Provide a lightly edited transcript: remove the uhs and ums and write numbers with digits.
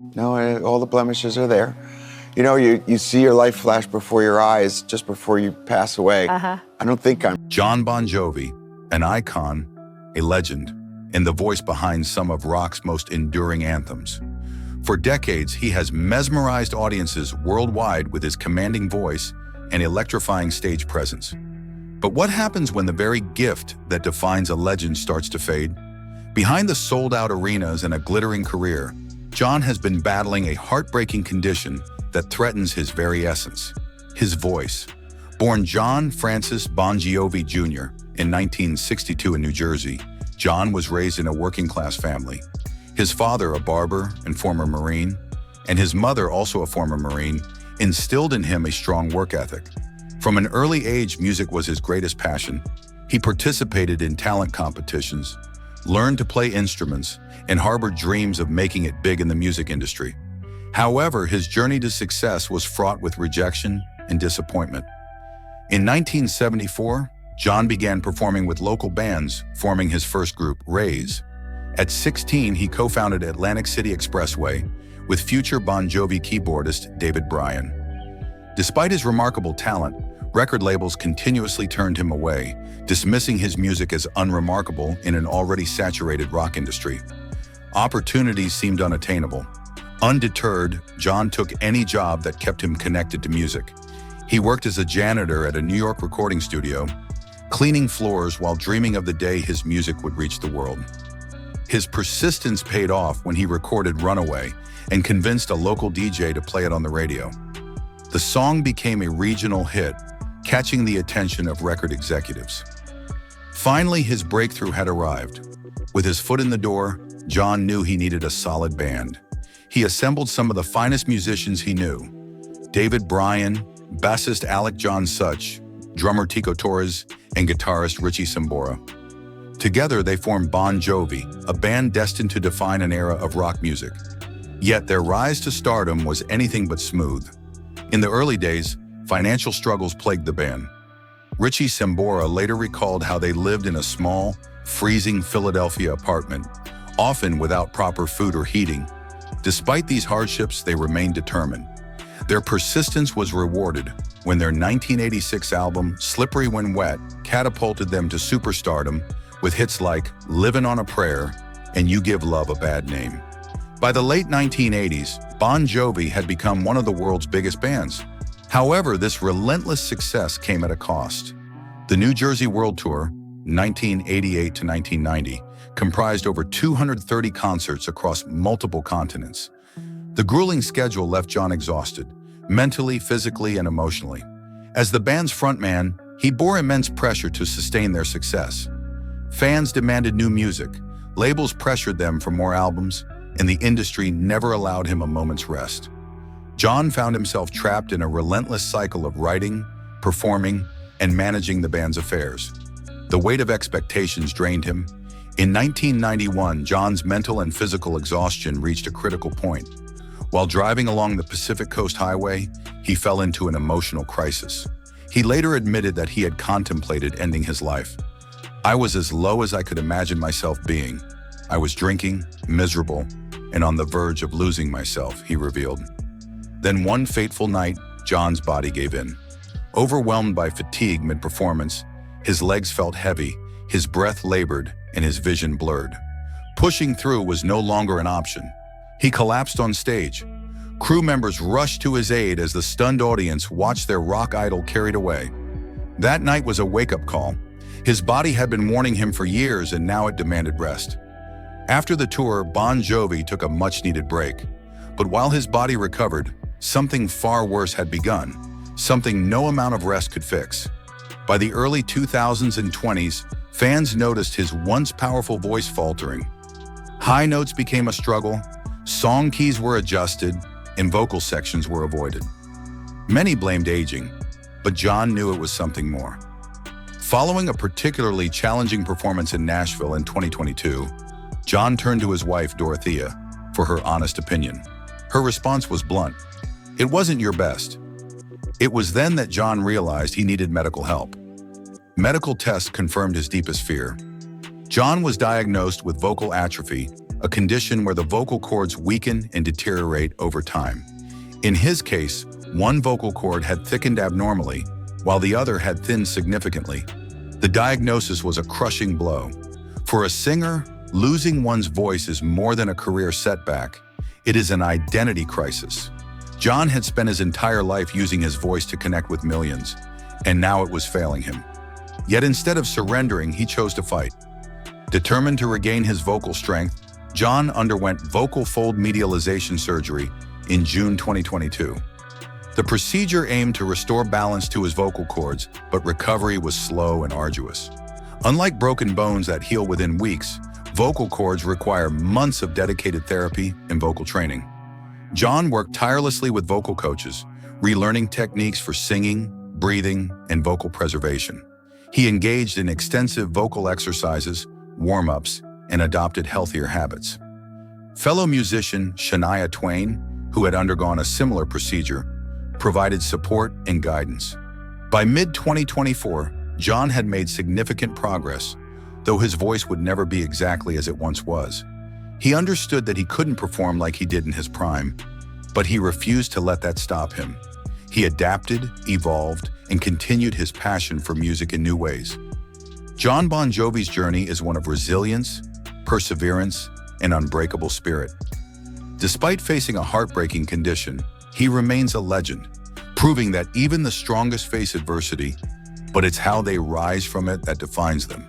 No, all the blemishes are there. You know, you see your life flash before your eyes just before you pass away. I don't think I'm... Jon Bon Jovi, an icon, a legend, and the voice behind some of rock's most enduring anthems. For decades, he has mesmerized audiences worldwide with his commanding voice and electrifying stage presence. But what happens when the very gift that defines a legend starts to fade? Behind the sold-out arenas and a glittering career, Jon has been battling a heartbreaking condition that threatens his very essence, his voice. Born Jon Francis Bon Jovi Jr. in 1962 in New Jersey, Jon was raised in a working-class family. His father, a barber and former Marine, and his mother, also a former Marine, instilled in him a strong work ethic. From an early age, music was his greatest passion. He participated in talent competitions, learned to play instruments, and harbored dreams of making it big in the music industry. However, his journey to success was fraught with rejection and disappointment. In 1974, Jon began performing with local bands, forming his first group, Rays. At 16, he co-founded Atlantic City Expressway with future Bon Jovi keyboardist David Bryan. Despite his remarkable talent, record labels continuously turned him away, dismissing his music as unremarkable in an already saturated rock industry. Opportunities seemed unattainable. Undeterred, Jon took any job that kept him connected to music. He worked as a janitor at a New York recording studio, cleaning floors while dreaming of the day his music would reach the world. His persistence paid off when he recorded Runaway and convinced a local DJ to play it on the radio. The song became a regional hit, catching the attention of record executives. Finally, his breakthrough had arrived. With his foot in the door, Jon knew he needed a solid band. He assembled some of the finest musicians he knew: David Bryan, bassist Alec John Such, drummer Tico Torres, and guitarist Richie Sambora. Together, they formed Bon Jovi, a band destined to define an era of rock music. Yet their rise to stardom was anything but smooth. In the early days, financial struggles plagued the band. Richie Sambora later recalled how they lived in a small, freezing Philadelphia apartment, often without proper food or heating. Despite these hardships, they remained determined. Their persistence was rewarded when their 1986 album, Slippery When Wet, catapulted them to superstardom with hits like Livin' on a Prayer and You Give Love a Bad Name. By the late 1980s, Bon Jovi had become one of the world's biggest bands. However, this relentless success came at a cost. The New Jersey World Tour, 1988 to 1990, comprised over 230 concerts across multiple continents. The grueling schedule left Jon exhausted, mentally, physically, and emotionally. As the band's frontman, he bore immense pressure to sustain their success. Fans demanded new music, labels pressured them for more albums, and the industry never allowed him a moment's rest. Jon found himself trapped in a relentless cycle of writing, performing, and managing the band's affairs. The weight of expectations drained him. In 1991, Jon's mental and physical exhaustion reached a critical point. While driving along the Pacific Coast Highway, he fell into an emotional crisis. He later admitted that he had contemplated ending his life. "I was as low as I could imagine myself being. I was drinking, miserable, and on the verge of losing myself," he revealed. Then one fateful night, Jon's body gave in. Overwhelmed by fatigue mid-performance, his legs felt heavy, his breath labored, and his vision blurred. Pushing through was no longer an option. He collapsed on stage. Crew members rushed to his aid as the stunned audience watched their rock idol carried away. That night was a wake-up call. His body had been warning him for years, and now it demanded rest. After the tour, Bon Jovi took a much-needed break. But while his body recovered, something far worse had begun, something no amount of rest could fix. By the early 2000s and 20s, fans noticed his once powerful voice faltering. High notes became a struggle, song keys were adjusted, and vocal sections were avoided. Many blamed aging, but Jon knew it was something more. Following a particularly challenging performance in Nashville in 2022, Jon turned to his wife, Dorothea, for her honest opinion. Her response was blunt. "It wasn't your best." It was then that Jon realized he needed medical help. Medical tests confirmed his deepest fear. Jon was diagnosed with vocal atrophy, a condition where the vocal cords weaken and deteriorate over time. In his case, one vocal cord had thickened abnormally, while the other had thinned significantly. The diagnosis was a crushing blow. For a singer, losing one's voice is more than a career setback. It is an identity crisis. Jon had spent his entire life using his voice to connect with millions, and now it was failing him. Yet instead of surrendering, he chose to fight. Determined to regain his vocal strength, Jon underwent vocal fold medialization surgery in June 2022. The procedure aimed to restore balance to his vocal cords, but recovery was slow and arduous. Unlike broken bones that heal within weeks, vocal cords require months of dedicated therapy and vocal training. Jon worked tirelessly with vocal coaches, relearning techniques for singing, breathing, and vocal preservation. He engaged in extensive vocal exercises, warm-ups, and adopted healthier habits. Fellow musician Shania Twain, who had undergone a similar procedure, provided support and guidance. By mid-2024, Jon had made significant progress, though his voice would never be exactly as it once was. He understood that he couldn't perform like he did in his prime, but he refused to let that stop him. He adapted, evolved, and continued his passion for music in new ways. Jon Bon Jovi's journey is one of resilience, perseverance, and unbreakable spirit. Despite facing a heartbreaking condition, he remains a legend, proving that even the strongest face adversity, but it's how they rise from it that defines them.